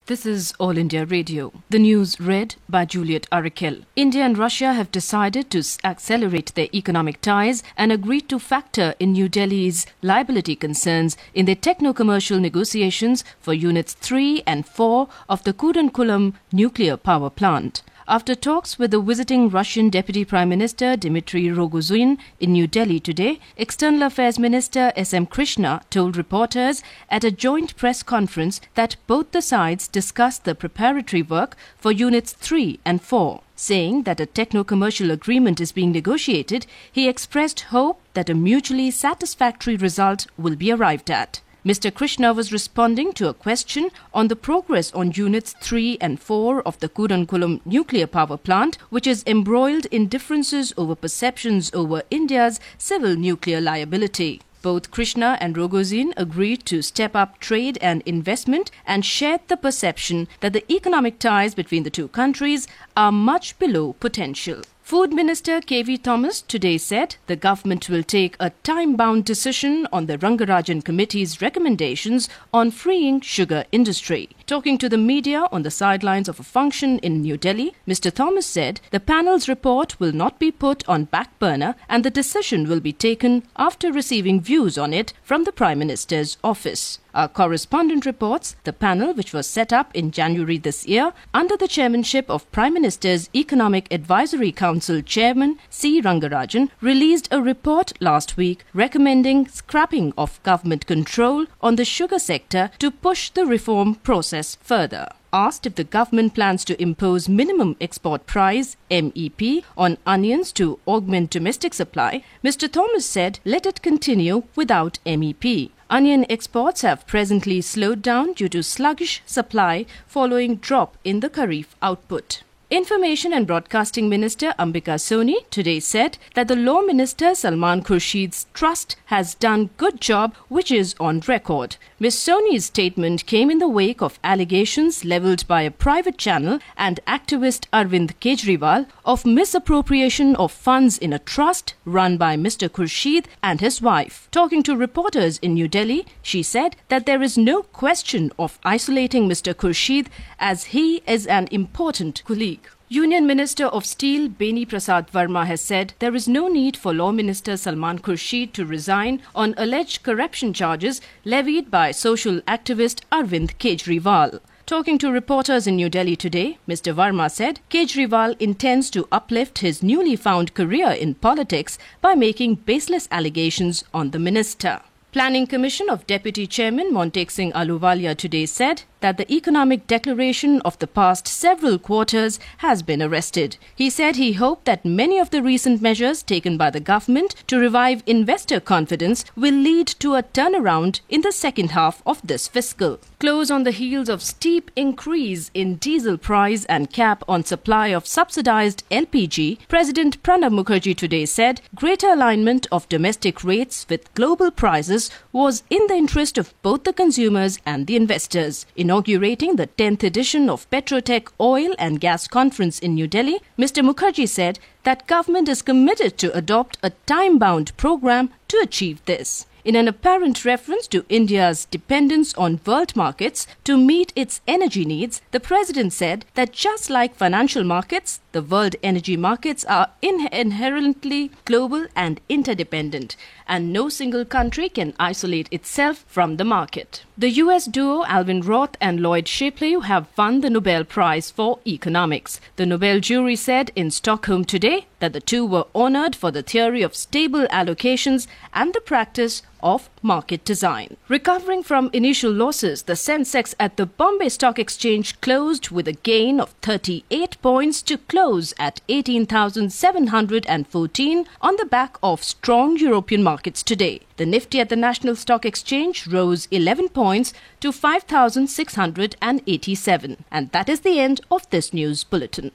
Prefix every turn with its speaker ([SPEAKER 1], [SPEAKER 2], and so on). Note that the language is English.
[SPEAKER 1] This is All India Radio. The news read by Juliet Arakel. India and Russia have decided to accelerate their economic ties and agreed to factor in New Delhi's liability concerns in their techno-commercial negotiations for Units 3 and 4 of the Kudankulam nuclear power plant. After talks with the visiting Russian Deputy Prime Minister Dmitry Rogozin in New Delhi today, External Affairs Minister S.M. Krishna told reporters at a joint press conference that both the sides discussed the preparatory work for Units 3 and 4. Saying that a techno-commercial agreement is being negotiated, he expressed hope that a mutually satisfactory result will be arrived at. Mr. Krishna was responding to a question on the progress on Units 3 and 4 of the Kudankulam nuclear power plant, which is embroiled in differences over perceptions over India's civil nuclear liability. Both Krishna and Rogozin agreed to step up trade and investment and shared the perception that the economic ties between the two countries are much below potential. Food Minister K.V. Thomas today said the government will take a time-bound decision on the Rangarajan Committee's recommendations on freeing sugar industry. Talking to the media on the sidelines of a function in New Delhi, Mr. Thomas said the panel's report will not be put on back burner and the decision will be taken after receiving views on it from the Prime Minister's office. Our correspondent reports the panel, which was set up in January this year under the chairmanship of Prime Minister's Economic Advisory Council Chairman C. Rangarajan, released a report last week recommending scrapping of government control on the sugar sector to push the reform process further. Asked if the government plans to impose minimum export price (MEP) on onions to augment domestic supply, Mr. Thomas said let it continue without MEP. Onion exports have presently slowed down due to sluggish supply following drop in the Kharif output. Information and Broadcasting Minister Ambika Soni today said that the Law Minister Salman Khurshid's trust has done good job, which is on record. Ms. Soni's statement came in the wake of allegations levelled by a private channel and activist Arvind Kejriwal of misappropriation of funds in a trust run by Mr. Khurshid and his wife. Talking to reporters in New Delhi, she said that there is no question of isolating Mr. Khurshid as he is an important colleague. Union Minister of Steel Beni Prasad Verma has said there is no need for Law Minister Salman Khurshid to resign on alleged corruption charges levied by social activist Arvind Kejriwal. Talking to reporters in New Delhi today, Mr. Verma said Kejriwal intends to uplift his newly found career in politics by making baseless allegations on the minister. Planning Commission of Deputy Chairman Montek Singh Ahluwalia today said that the economic declaration of the past several quarters has been arrested. He said he hoped that many of the recent measures taken by the government to revive investor confidence will lead to a turnaround in the second half of this fiscal. Close on the heels of steep increase in diesel price and cap on supply of subsidized LPG, President Pranab Mukherjee today said greater alignment of domestic rates with global prices was in the interest of both the consumers and the investors. Inaugurating the 10th edition of Petrotech Oil and Gas Conference in New Delhi, Mr. Mukherjee said that government is committed to adopt a time-bound program to achieve this. In an apparent reference to India's dependence on world markets to meet its energy needs, the President said that just like financial markets, the world energy markets are inherently global and interdependent, and no single country can isolate itself from the market. The US duo Alvin Roth and Lloyd Shapley have won the Nobel Prize for Economics. The Nobel jury said in Stockholm today that the two were honored for the theory of stable allocations and the practice of market design. Recovering from initial losses, the Sensex at the Bombay Stock Exchange closed with a gain of 38 points to close at 18,714 on the back of strong European markets today. The Nifty at the National Stock Exchange rose 11 points to 5,687. And that is the end of this news bulletin.